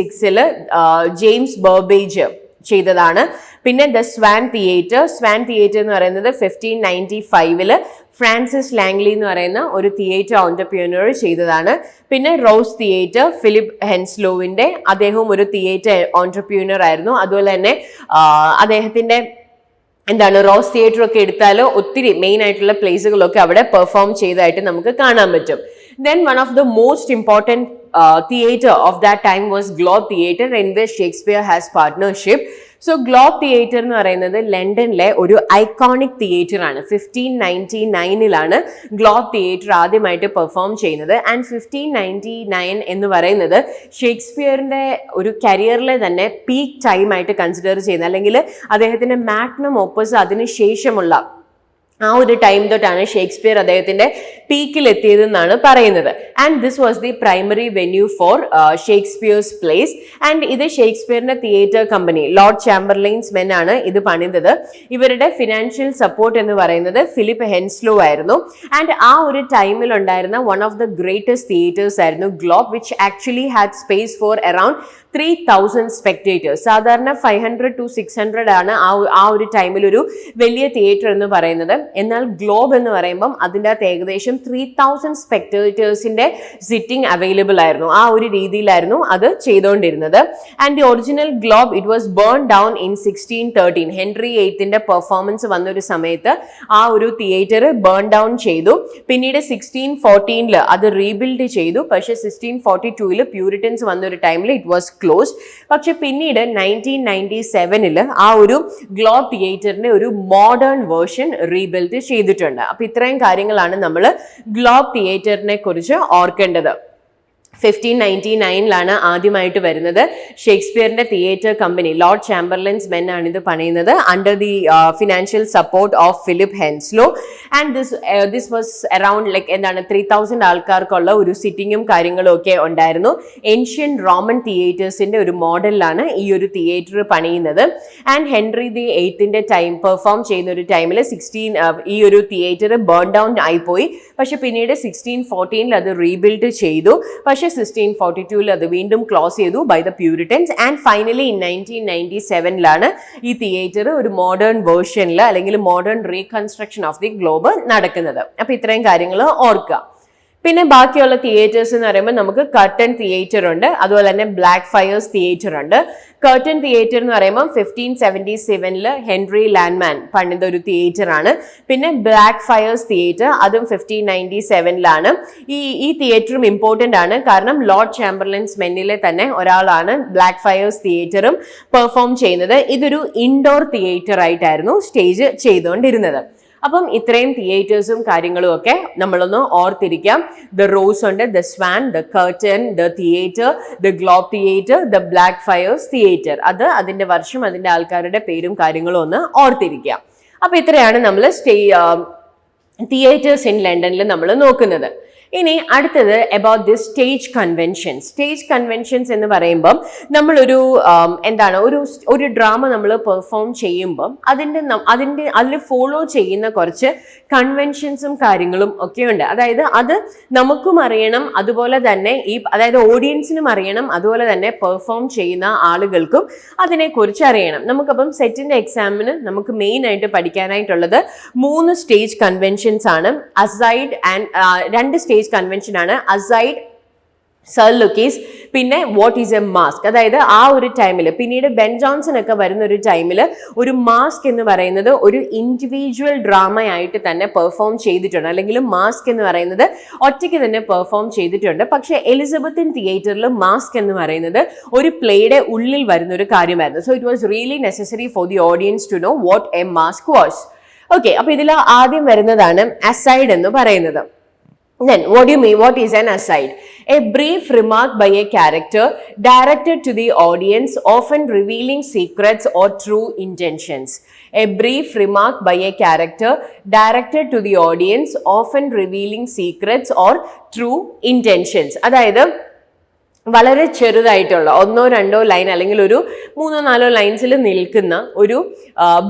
ജെയിംസ് ബർബേജ് ചെയ്തതാണ്. പിന്നെ the swan theatre. Swan theatre എന്ന് പറയുന്നത് 1595 ഫ്രാൻസിസ് ലാംഗ്ലി എന്ന് പറയുന്ന ഒരു തിയേറ്റർ ഓൺടർപ്രന്യൂർ ചെയ്തതാണ്. പിന്നെ റോസ് തിയേറ്റർ ഫിലിപ്പ് ഹെൻസ്ലോവിന്റെ, അദ്ദേഹവും ഒരു തിയേറ്റർ ഓൺടർപ്രന്യൂർ ആയിരുന്നു. അതുപോലെ തന്നെ അദ്ദേഹത്തിന്റെ റോസ് തിയേറ്റർ ഒക്കെ എടുത്താൽ ഒത്തിരി മെയിൻ ആയിട്ടുള്ള പ്ലേസുകളൊക്കെ അവിടെ പെർഫോം ചെയ്തതായിട്ട് നമുക്ക് കാണാൻ പറ്റും. Then one of the most important theater of that time was Globe Theatre, in which Shakespeare has partnership. So Globe Theatre എന്ന് പറയുന്നത് ലണ്ടനിലെ ഒരു ഐക്കോണിക് തിയേറ്റർ ആണ്. 1599 ഗ്ലോബ് തിയേറ്റർ ആദ്യമായിട്ട് പെർഫോം ചെയ്യുന്നത്. ആൻഡ് 1599 എന്ന് പറയുന്നത് ഷേക്സ്പിയറിന്റെ ഒരു കരിയറിലെ തന്നെ പീക്ക് ടൈം ആയിട്ട് കൺസിഡർ ചെയ്യുന്നത്, അല്ലെങ്കിൽ അദ്ദേഹത്തിന്റെ മാഗ്നം ഓപ്പസ് അതിന് ശേഷമുള്ള ആ ഒരു ടൈം തൊട്ടാണ് ഷേക്സ്പിയർ അദ്ദേഹത്തിന്റെ പീക്കിൽ എത്തിയതെന്നാണ് പറയുന്നത്. And this was the primary venue for Shakespeare's plays. ആൻഡ് ഇത് ഷേക്സ്പിയറിന്റെ theatre company Lord Chamberlain's men ആണ് ഇത് പണിതത്. ഇവരുടെ ഫിനാൻഷ്യൽ സപ്പോർട്ട് എന്ന് പറയുന്നത് ഫിലിപ്പ് ഹെൻസ്ലോ ആയിരുന്നു. ആൻഡ് ആ ഒരു ടൈമിൽ ഉണ്ടായിരുന്ന one of the greatest theatres ആയിരുന്നു Globe, which actually had space for around 3000 spectators. സാധാരണ 500 to 600 ആണ് ആ ഒരു ടൈമിൽ ഒരു വലിയ തിയേറ്റർ എന്ന് പറയുന്നത്. എന്നാൽ ഗ്ലോബ് എന്ന് പറയുമ്പം അതിൻ്റെ അകത്ത് ഏകദേശം 3000 സ്പെക്ടേറ്റേഴ്സിന്റെ സിറ്റിംഗ് അവൈലബിൾ ആയിരുന്നു. ആ ഒരു രീതിയിലായിരുന്നു അത് ചെയ്തുകൊണ്ടിരുന്നത്. And the original Globe it was burn down in 1613. Henry VIII performance വന്നൊരു സമയത്ത് ആ ഒരു തിയേറ്റർ ബേൺ ഡൗൺ ചെയ്തു. പിന്നീട് 1614 അത് റീബിൽഡ് ചെയ്തു. പക്ഷെ 1642 പ്യൂരിറ്റൻസ് വന്നൊരു ടൈമിൽ ഇറ്റ് വാസ് ക്ലോസ്ഡ്. പക്ഷെ പിന്നീട് 1997 ആ ഒരു ഗ്ലോബ് തിയേറ്ററിന്റെ ഒരു മോഡേൺ വേർഷൻ റീബിൽഡ് ചെയ്തിട്ടുണ്ട്. അപ്പൊ ഇത്രയും കാര്യങ്ങളാണ് നമ്മൾ ഗ്ലോബ് തിയേറ്ററിനെ കുറിച്ച് ഓർക്കേണ്ടത്. 1599 ആദ്യമായിട്ട് വരുന്നത്. ഷേക്സ്പിയറിന്റെ theatre company Lord Chamberlain's men ആണ് ഇത് പണിയുന്നത് under the financial support of Philip Henslowe. And this was around 3000 ആൾക്കാർക്കുള്ള ഒരു സിറ്റിങ്ങും കാര്യങ്ങളും ഒക്കെ ഉണ്ടായിരുന്നു. ഏൻഷ്യൻ റോമൻ തിയേറ്റേഴ്സിന്റെ ഒരു മോഡലിലാണ് ഈ ഒരു തിയേറ്റർ പണിയുന്നത്. And Henry VIII time perform ചെയ്യുന്ന ഒരു ടൈമിൽ ഈ ഒരു തിയേറ്റർ ബേൺ ഡൗൺ ആയിപ്പോയി. പക്ഷെ പിന്നീട് 1614 അത് റീബിൽഡ് ചെയ്തു. പക്ഷെ 1642 അത് വീണ്ടും ക്ലോസ് ചെയ്തു by the Puritans. And finally in 1997 ഈ തിയേറ്റർ ഒരു മോഡേൺ വേർഷനിൽ അല്ലെങ്കിൽ modern reconstruction of the Globe നടക്കുന്നത്. അപ്പൊ ഇത്രയും കാര്യങ്ങൾ ഓർക്കുക. പിന്നെ ബാക്കിയുള്ള തിയേറ്റേഴ്സ് എന്ന് പറയുമ്പോൾ നമുക്ക് കർട്ടൻ തിയേറ്റർ ഉണ്ട്, അതുപോലെ തന്നെ ബ്ലാക്ക് ഫയേഴ്സ് തിയേറ്റർ ഉണ്ട്. കർട്ടൻ തിയേറ്റർ എന്ന് പറയുമ്പോൾ 1577 ഹെൻറി ലാൻഡ്മാൻ പണിത ഒരു തിയേറ്റർ ആണ്. പിന്നെ ബ്ലാക്ക് ഫയേഴ്സ് തിയേറ്റർ അതും 1597 ഈ തിയേറ്ററും ഇമ്പോർട്ടൻ്റ് ആണ്, കാരണം ലോർഡ് ചാംബർലൈൻസ് മെന്നിലെ തന്നെ ഒരാളാണ് ബ്ലാക്ക് ഫയേഴ്സ് തിയേറ്ററും പെർഫോം ചെയ്യുന്നത്. ഇതൊരു ഇൻഡോർ തിയേറ്റർ ആയിട്ടായിരുന്നു സ്റ്റേജ് ചെയ്തുകൊണ്ടിരുന്നത്. അപ്പം ഇത്രയും തിയേറ്റേഴ്സും കാര്യങ്ങളും ഒക്കെ നമ്മളൊന്ന് ഓർത്തിരിക്കാം. ദ റോസ് ഉണ്ട്, the swan, the curtain, the theatre, the Globe theatre, the black fires theatre. അത് അതിന്റെ വർഷം അതിന്റെ ആൾക്കാരുടെ പേരും കാര്യങ്ങളും ഒന്ന് ഓർത്തിരിക്കാം. അപ്പൊ ഇത്രയാണ് നമ്മൾ തിയേറ്റേഴ്സ് ഇൻ ലണ്ടനിൽ നമ്മൾ നോക്കുന്നത്. ഇനി അടുത്തത് about the stage conventions. Stage conventions എന്ന് പറയുമ്പം നമ്മളൊരു ഒരു ഡ്രാമ നമ്മൾ പെർഫോം ചെയ്യുമ്പം അതിൽ ഫോളോ ചെയ്യുന്ന കുറച്ച് കൺവെൻഷൻസും കാര്യങ്ങളും ഒക്കെ ഉണ്ട്. അതായത് അത് നമുക്കും അറിയണം, അതുപോലെ തന്നെ അതായത് ഓഡിയൻസിനും അറിയണം, അതുപോലെ തന്നെ പെർഫോം ചെയ്യുന്ന ആളുകൾക്കും അതിനെക്കുറിച്ച് അറിയണം. നമുക്കപ്പം സെറ്റിന്റെ എക്സാമിന് നമുക്ക് മെയിൻ ആയിട്ട് പഠിക്കാനായിട്ടുള്ളത് 3 സ്റ്റേജ് കൺവെൻഷൻസ് ആണ്. അസൈഡ് ആൻഡ് 2 സ്റ്റേജ് കൺവെൻഷൻ ആണ്, അസൈഡ്, സർലുക്കീസ്, പിന്നെ വാട്ട് ഈസ് എ മാസ്ക്. അതായത് ആ ഒരു ടൈമിൽ പിന്നീട് ബെൻ ജോൺസൺ ഒക്കെ വരുന്ന ഒരു ടൈമിൽ ഒരു മാസ്ക് എന്ന് പറയുന്നത് ഒരു ഇൻഡിവിജ്വൽ ഡ്രാമയായിട്ട് തന്നെ പെർഫോം ചെയ്തിട്ടുണ്ട്, അല്ലെങ്കിൽ മാസ്ക് എന്ന് പറയുന്നത് ഒറ്റയ്ക്ക് തന്നെ പെർഫോം ചെയ്തിട്ടുണ്ട്. പക്ഷെ എലിസബത്തൻ തിയേറ്ററിൽ മാസ്ക് എന്ന് പറയുന്നത് ഒരു പ്ലേയുടെ ഉള്ളിൽ വരുന്ന ഒരു കാര്യമായിരുന്നു. So it was really necessary for the audience to know what a masque was. Okay, അപ്പൊ ഇതിൽ ആദ്യം വരുന്നതാണ് അസൈഡ് എന്ന് പറയുന്നത്. Then, what do you mean? What is an aside? A brief remark by a character directed to the audience, often revealing secrets or true intentions. A brief remark by a character directed to the audience, often revealing secrets or true intentions. അതായത് വളരെ ചെറുതായിട്ടുള്ള 1-2 line അല്ലെങ്കിൽ ഒരു 3-4 ലൈൻസിൽ നിൽക്കുന്ന ഒരു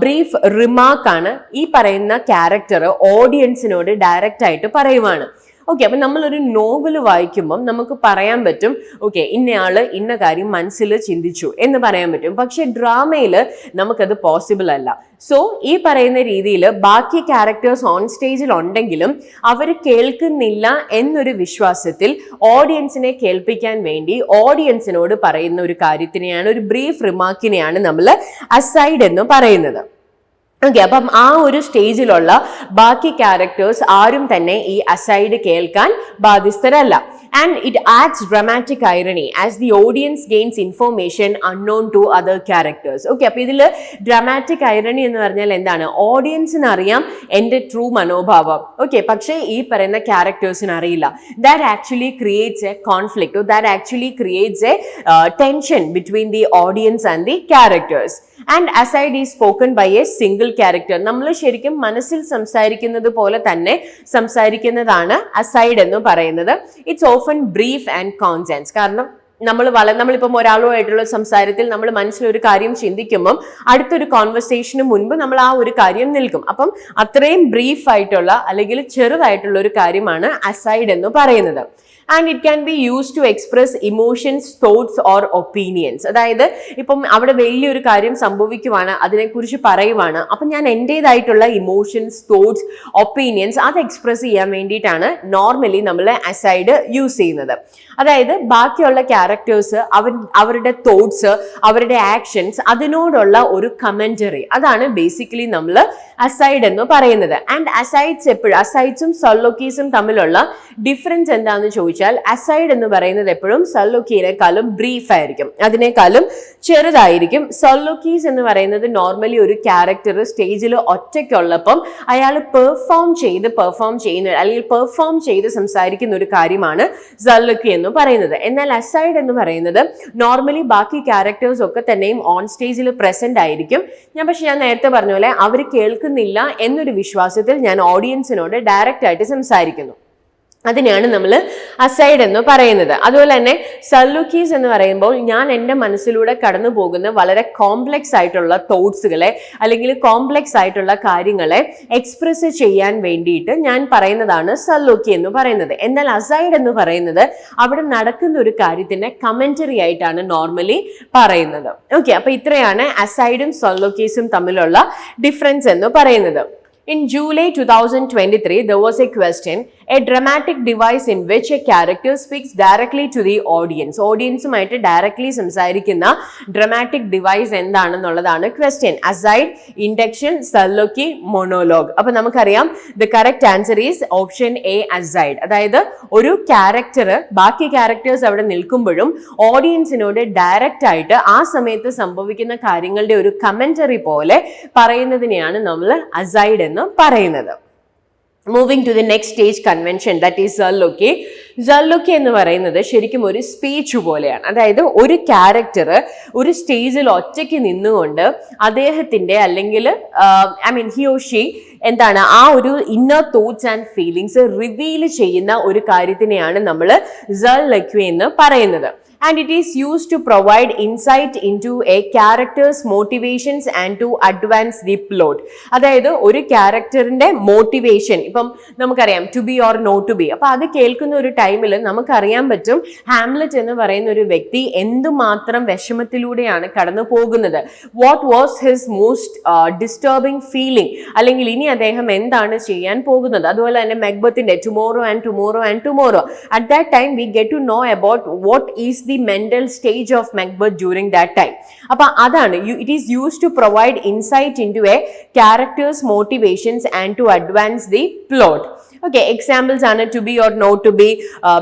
brief റിമാർക്കാണ് ഈ പറയുന്ന character ഓഡിയൻസിനോട് direct ആയിട്ട് പറയുവാണ്. ഓക്കെ, അപ്പം നമ്മളൊരു നോവൽ വായിക്കുമ്പം നമുക്ക് പറയാൻ പറ്റും, ഓക്കെ ഇന്നയാള് ഇന്ന കാര്യം മനസ്സിൽ ചിന്തിച്ചു എന്ന് പറയാൻ പറ്റും. പക്ഷെ ഡ്രാമയിൽ നമുക്കത് പോസിബിൾ അല്ല. സോ ഈ പറയുന്ന രീതിയിൽ ബാക്കി ക്യാരക്ടേഴ്സ് ഓൺ സ്റ്റേജിൽ ഉണ്ടെങ്കിലും അവർ കേൾക്കുന്നില്ല എന്നൊരു വിശ്വാസത്തിൽ ഓഡിയൻസിനെ കേൾപ്പിക്കാൻ വേണ്ടി ഓഡിയൻസിനോട് പറയുന്ന ഒരു കാര്യത്തിനെയാണ്, ഒരു ബ്രീഫ് റിമാർക്കിനെയാണ് നമ്മൾ അസൈഡ് എന്ന് പറയുന്നത്. ഓക്കെ, അപ്പം ആ ഒരു സ്റ്റേജിലുള്ള ബാക്കി ക്യാരക്ടേഴ്സ് ആരും തന്നെ ഈ അസൈഡ് കേൾക്കാൻ ബാധ്യസ്ഥരല്ല. And it adds dramatic irony as the audience gains information unknown to other characters. Okay, അപ്പോൾ ഇതിൽ ഡ്രാമാറ്റിക് ഐറണി എന്ന് പറഞ്ഞാൽ എന്താണ്? ഓഡിയൻസിന് അറിയാം എൻ്റെ ട്രൂ മനോഭാവം, ഓക്കെ, പക്ഷേ ഈ പറയുന്ന ക്യാരക്ടേഴ്സിന് അറിയില്ല. That actually creates A conflict, that actually creates A tension between the audience and the characters. And aside is spoken by a single character. നമ്മൾ ശരിക്കും മനസ്സിൽ സംസാരിക്കുന്നത് പോലെ തന്നെ സംസാരിക്കുന്നതാണ് aside എന്ന് പറയുന്നത്. It's often brief and കോൺസെൻസ്. കാരണം നമ്മളിപ്പം ഒരാളുമായിട്ടുള്ള സംസാരത്തിൽ നമ്മൾ മനസ്സിലൊരു കാര്യം ചിന്തിക്കുമ്പം അടുത്തൊരു കോൺവെർസേഷന് മുൻപ് നമ്മൾ ആ ഒരു കാര്യം നിൽക്കും. അപ്പം അത്രയും ബ്രീഫ് ആയിട്ടുള്ള അല്ലെങ്കിൽ ചെറുതായിട്ടുള്ള ഒരു കാര്യമാണ് aside എന്ന് പറയുന്നത്. And it can be used to express emotions, thoughts or opinions. അതായത് ഇപ്പം അവിടെ വലിയൊരു കാര്യം സംഭവിക്കുവാണ്, അതിനെക്കുറിച്ച് പറയുവാണ്, അപ്പം ഞാൻ എൻ്റെതായിട്ടുള്ള ഇമോഷൻസ്, തോട്ട്സ്, ഒപ്പീനിയൻസ് അത് എക്സ്പ്രസ് ചെയ്യാൻ വേണ്ടിയിട്ടാണ് നോർമലി നമ്മൾ അസൈഡ് യൂസ് ചെയ്യുന്നത്. അതായത് ബാക്കിയുള്ള ക്യാരക്ടേഴ്സ് അവരുടെ തോട്ട്സ്, അവരുടെ ആക്ഷൻസ്, അതിനോടുള്ള ഒരു കമന്ററി, അതാണ് ബേസിക്കലി നമ്മൾ അസൈഡ് എന്ന് പറയുന്നത്. ആൻഡ് അസൈഡ്സും സൊല്ലോക്കീസും തമ്മിലുള്ള ഡിഫറൻസ് എന്താണെന്ന് ചോദിച്ചാൽ, അസൈഡ് എന്ന് പറയുന്നത് എപ്പോഴും സൊല്ലോക്കിയെക്കാളും ബ്രീഫ് ആയിരിക്കും, അതിനേക്കാളും ചെറുതായിരിക്കും. സൊല്ലോക്കീസ് എന്ന് പറയുന്നത് നോർമലി ഒരു ക്യാരക്ടർ സ്റ്റേജിൽ ഒറ്റയ്ക്കുള്ളപ്പം അയാൾ പെർഫോം ചെയ്യുന്ന അല്ലെങ്കിൽ പെർഫോം ചെയ്ത് സംസാരിക്കുന്ന ഒരു കാര്യമാണ് സൊല്ലോക്കി എന്ന് പറയുന്നത്. എന്നാൽ അസൈഡ് എന്ന് പറയുന്നത് നോർമലി ബാക്കി ക്യാരക്ടേഴ്സ് ഒക്കെ തന്നെയും ഓൺ സ്റ്റേജിൽ പ്രസന്റ് ആയിരിക്കും. പക്ഷെ ഞാൻ നേരത്തെ പറഞ്ഞ പോലെ അവർ കേൾക്കുന്നില്ല എന്നൊരു വിശ്വാസത്തിൽ ഞാൻ ഓഡിയൻസിനോട് ഡയറക്റ്റ് ആയിട്ട് സംസാരിക്കുന്നു. അതിനെയാണ് നമ്മൾ അസൈഡ് എന്ന് പറയുന്നത്. അതുപോലെ തന്നെ സൊല്ലോക്കീസ് എന്ന് പറയുമ്പോൾ ഞാൻ എൻ്റെ മനസ്സിലൂടെ കടന്നു പോകുന്ന വളരെ കോംപ്ലക്സ് ആയിട്ടുള്ള തോട്ട്സുകളെ അല്ലെങ്കിൽ കോംപ്ലക്സ് ആയിട്ടുള്ള കാര്യങ്ങളെ എക്സ്പ്രസ് ചെയ്യാൻ വേണ്ടിയിട്ട് ഞാൻ പറയുന്നതാണ് സൊല്ലോക്കി എന്ന് പറയുന്നത്. എന്നാൽ അസൈഡ് എന്ന് പറയുന്നത് അവിടെ നടക്കുന്ന ഒരു കാര്യത്തിന്റെ കമന്ററി ആയിട്ടാണ് നോർമലി പറയുന്നത്. ഓക്കെ, അപ്പൊ ഇത്രയാണ് അസൈഡും സൊല്ലോക്കീസും തമ്മിലുള്ള ഡിഫറൻസ് എന്ന് പറയുന്നത്. In July 2023, there was a question, a dramatic device in which a character speaks directly to the audience. ഓഡിയൻസുമായിട്ട് ഡയറക്ട്ലി സംസാരിക്കുന്ന ഡ്രമാറ്റിക് ഡിവൈസ് എന്താണെന്നുള്ളതാണ് question. Aside, induction, soliloquy, monologue. അപ്പൊ നമുക്കറിയാം the correct answer is option A, aside. അതായത് ഒരു character ബാക്കി characters അവിടെ നിൽക്കുമ്പോഴും ഓഡിയൻസിനോട് ഡയറക്റ്റ് ആയിട്ട് ആ സമയത്ത് സംഭവിക്കുന്ന കാര്യങ്ങളുടെ ഒരു കമന്ററി പോലെ പറയുന്നതിനെയാണ് നമ്മൾ അസൈഡ് എന്ന് പറയുന്നത്. Moving to the next stage convention, that is soliloquy. Soliloquy എന്ന് പറയുന്നത് ശരിക്കും ഒരു സ്പീച്ച് പോലെയാണ്. അതായത് ഒരു ക്യാരക്ടർ ഒരു സ്റ്റേജിൽ ഒറ്റയ്ക്ക് നിന്നുകൊണ്ട് അദ്ദേഹത്തിന്റെ അല്ലെങ്കിൽ ഹി ഓർ ഷീ എന്താണ് ആ ഒരു inner thoughts and feelings reveal ചെയ്യുന്ന ഒരു കാര്യത്തിനെയാണ് നമ്മൾ സൊല്ലോക്കി എന്ന് പറയുന്നത്. And it is used to provide insight into a character's motivations and to advance the plot. അതായത് ഒരു ക്യാരക്ടറിന്റെ മോട്ടിവേഷൻ, ഇപ്പം നമുക്കറിയാം to be or not to be, അപ്പൊ അത് കേൾക്കുന്ന ഒരു ടൈമിൽ നമുക്കറിയാൻ പറ്റും ഹാംലെറ്റ് എന്ന് പറയുന്ന ഒരു വ്യക്തി എന്തുമാത്രം വിഷമത്തിലൂടെയാണ് കടന്നു പോകുന്നത്. What was his most disturbing feeling, അല്ലെങ്കിൽ ഇനി അദ്ദേഹം എന്താണ് ചെയ്യാൻ പോകുന്നത്. അതുപോലെ തന്നെ മെക്ബത്തിന്റെ tomorrow and tomorrow and tomorrow, at that time we get to know about what is the mental stage of Macbeth during that time. appa adana it is used to provide insight into a character's motivations and to advance the plot. Okay, examples are to be or not to be,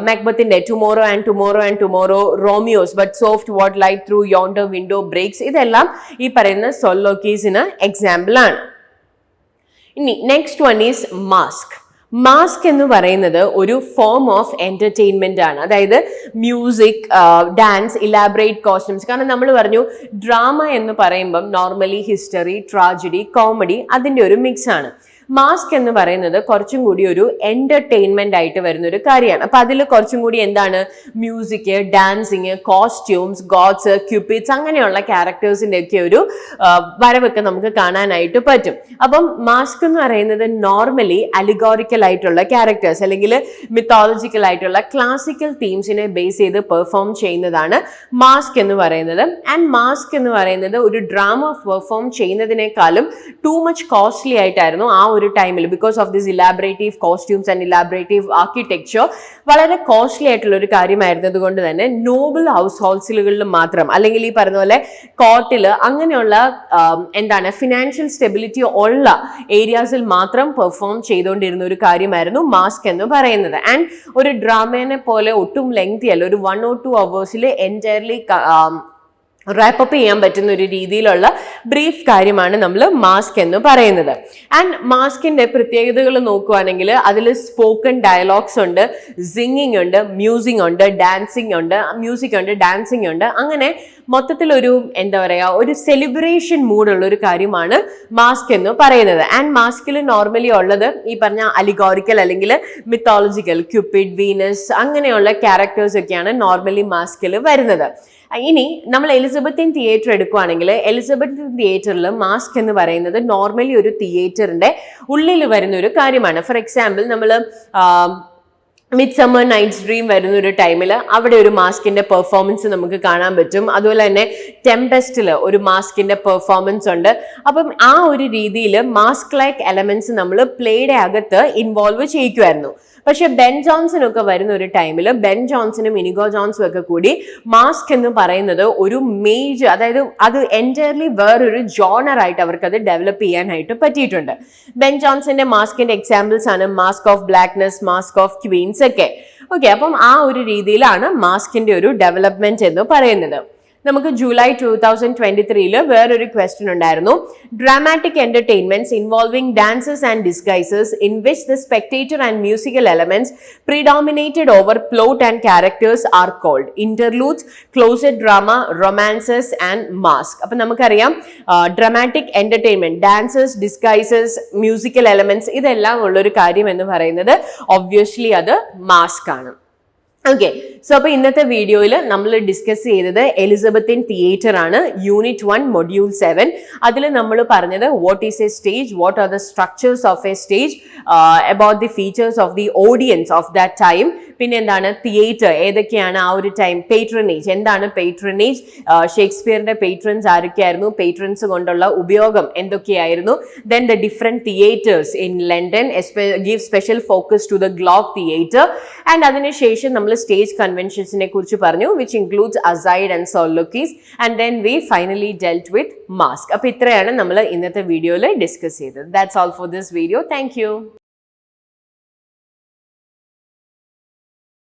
Macbeth in tomorrow and tomorrow and tomorrow, Romeo's but soft what light through yonder window breaks. idellam ee parayna Sollokis ina example aanu. Next one is mask. Mask എന്ന് പറയുന്നത് ഒരു form of entertainment ആണ്. അതായത് music, dance, elaborate costumes. കാരണം നമ്മൾ പറഞ്ഞു drama എന്ന് പറയുമ്പം നോർമലി ഹിസ്റ്ററി, ട്രാജഡി, കോമഡി അതിന്റെ ഒരു മിക്സ് ആണ്. മാസ്ക് എന്ന് പറയുന്നത് കുറച്ചും കൂടി ഒരു എന്റർടൈൻമെന്റ് ആയിട്ട് വരുന്ന ഒരു കാര്യമാണ്. അപ്പൊ അതിൽ കുറച്ചും കൂടി എന്താണ്, മ്യൂസിക്, ഡാൻസിങ്, കോസ്റ്റ്യൂംസ്, ഗോഡ്സ്, ക്യൂപ്പിഡ്സ് അങ്ങനെയുള്ള ക്യാരക്ടേഴ്സിന്റെ ഒക്കെ ഒരു വരവൊക്കെ നമുക്ക് കാണാനായിട്ട് പറ്റും. അപ്പം മാസ്ക് എന്ന് പറയുന്നത് നോർമലി അലിഗോറിക്കൽ ആയിട്ടുള്ള ക്യാരക്ടേഴ്സ് അല്ലെങ്കിൽ മിത്തോളജിക്കൽ ആയിട്ടുള്ള ക്ലാസിക്കൽ തീംസിനെ ബേസ് ചെയ്ത് പെർഫോം ചെയ്യുന്നതാണ് മാസ്ക് എന്ന് പറയുന്നത്. ആൻഡ് മാസ്ക് എന്ന് പറയുന്നത് ഒരു ഡ്രാമ പെർഫോം ചെയ്യുന്നതിനേക്കാളും ടൂ മച്ച് കോസ്റ്റ്ലി ആയിട്ടായിരുന്നു ആ ഒരു ടൈമിൽ. Because of this elaborative costumes and elaborative architecture വളരെ കോസ്റ്റ്ലി ആയിട്ടുള്ള ഒരു കാര്യമായിരുന്നത് കൊണ്ട് തന്നെ നോബിൾ ഹൗസ് ഹോൾഡുകളിൽ മാത്രം, അല്ലെങ്കിൽ ഈ പറഞ്ഞ പോലെ കോർട്ടിൽ അങ്ങനെയുള്ള എന്താണ് ഫിനാൻഷ്യൽ സ്റ്റെബിലിറ്റി ഉള്ള ഏരിയാസിൽ മാത്രം പെർഫോം ചെയ്തുകൊണ്ടിരുന്ന ഒരു കാര്യമായിരുന്നു മാസ്ക് എന്ന് പറയുന്നത്. ആൻഡ് ഒരു ഡ്രാമേനെ പോലെ ഒട്ടും ലെങ്തി അല്ല, ഒരു 1 or 2 hours എൻറ്റയർലി റാപ്പപ്പ് ചെയ്യാൻ പറ്റുന്ന ഒരു രീതിയിലുള്ള ബ്രീഫ് കാര്യമാണ് നമ്മൾ മാസ്ക് എന്ന് പറയുന്നത്. ആൻഡ് മാസ്കിന്റെ പ്രത്യേകതകൾ നോക്കുകയാണെങ്കിൽ അതിൽ സ്പോക്കൺ ഡയലോഗ്സ് ഉണ്ട്, സിംഗിങ് ഉണ്ട്, മ്യൂസിക് ഉണ്ട്, ഡാൻസിങ് ഉണ്ട്, മ്യൂസിക് ഉണ്ട്, ഡാൻസിങ് ഉണ്ട്. അങ്ങനെ മൊത്തത്തിലൊരു എന്താ പറയുക ഒരു സെലിബ്രേഷൻ മൂഡുള്ള ഒരു കാര്യമാണ് മാസ്ക് എന്ന് പറയുന്നത്. ആൻഡ് മാസ്കിൽ നോർമലി ഉള്ളത് ഈ പറഞ്ഞ അലിഗോറിക്കൽ അല്ലെങ്കിൽ മിത്തോളജിക്കൽ, ക്യൂപ്പിഡ്, വീനസ് അങ്ങനെയുള്ള ക്യാരക്ടേഴ്സ് ഒക്കെയാണ് നോർമലി മാസ്കിൽ വരുന്നത്. ഇനി നമ്മൾ എലിസബത്തിൻ തിയേറ്റർ എടുക്കുകയാണെങ്കിൽ എലിസബത്തിൻ തിയേറ്ററിൽ മാസ്ക് എന്ന് പറയുന്നത് നോർമലി ഒരു തിയേറ്ററിന്റെ ഉള്ളിൽ വരുന്ന ഒരു കാര്യമാണ്. ഫോർ എക്സാമ്പിൾ നമ്മൾ മിഡ്സമ്മർ നൈറ്റ്സ് ഡ്രീം വരുന്ന ഒരു ടൈമിൽ അവിടെ ഒരു മാസ്കിന്റെ പെർഫോമൻസ് നമുക്ക് കാണാൻ പറ്റും. അതുപോലെ തന്നെ ടെംപെസ്റ്റിൽ ഒരു മാസ്കിന്റെ പെർഫോമൻസ് ഉണ്ട്. അപ്പം ആ ഒരു രീതിയിൽ മാസ്ക് ലൈക്ക് എലമെന്റ്സ് നമ്മൾ പ്ലേയുടെ അകത്ത് ഇൻവോൾവ് ചെയ്യിക്കുമായിരുന്നു. പക്ഷെ ബെൻ ജോൺസൺ ഒക്കെ വരുന്ന ഒരു ടൈമിൽ ബെൻ ജോൺസണും ഇനിഗോ ജോൺസും ഒക്കെ കൂടി മാസ്ക് എന്ന് പറയുന്നത് ഒരു മേജർ, അതായത് അത് എൻറ്റയർലി വേറൊരു ജോണർ ആയിട്ട് അവർക്ക് അത് ഡെവലപ്പ് ചെയ്യാനായിട്ട് പറ്റിയിട്ടുണ്ട്. ബെൻ ജോൺസന്റെ മാസ്കിന്റെ എക്സാമ്പിൾസ് ആണ് masque of blackness, masque of queens ഒക്കെ. ഓക്കെ, അപ്പം ആ ഒരു രീതിയിലാണ് മാസ്കിന്റെ ഒരു ഡെവലപ്മെന്റ് എന്ന് പറയുന്നത്. നമുക്ക് ജൂലൈ 2023 വേറൊരു ക്വസ്റ്റ്യൻ ഉണ്ടായിരുന്നു. Dramatic entertainments involving dances and disguises in which the spectator and musical elements predominated over plot and characters are called interludes, closet drama, romances and mask. അപ്പൊ നമുക്കറിയാം dramatic entertainment, dances, disguises, musical elements ഇതെല്ലാം ഉള്ളൊരു കാര്യം എന്ന് പറയുന്നത് obviously അത് mask ആണ്. Okay, so അപ്പൊ ഇന്നത്തെ വീഡിയോയിൽ നമ്മൾ ഡിസ്കസ് ചെയ്തത് എലിസബത്തിൻ തിയേറ്റർ ആണ്, യൂണിറ്റ് 1 മൊഡ്യൂൾ 7. അതിൽ നമ്മൾ പറഞ്ഞത് what is a stage, what are the structures of a stage, about the features of the audience of that time. പിന്നെ എന്താണ് തിയേറ്റർ, ഏതൊക്കെയാണ് ആ ഒരു ടൈം, പേട്രണേജ്, എന്താണ് പേട്രണേജ്, ഷേക്സ്പിയറിന്റെ പേട്രൻസ് ആരൊക്കെയായിരുന്നു, പേട്രൻസ് കൊണ്ടുള്ള ഉപയോഗം എന്തൊക്കെയായിരുന്നു, then the different theatres in London give special focus to the Globe theatre. And അതിനുശേഷം നമ്മൾ സ്റ്റേജ് കൺവെൻഷൻസിനെ കുറിച്ച് പറഞ്ഞു, which includes aside and soliloquies. And then we finally dealt with mask. അപ്പൊ ഇത്രയാണ് നമ്മൾ ഇന്നത്തെ വീഡിയോയിൽ ഡിസ്കസ് ചെയ്തത്. That's all for this video. Thank U.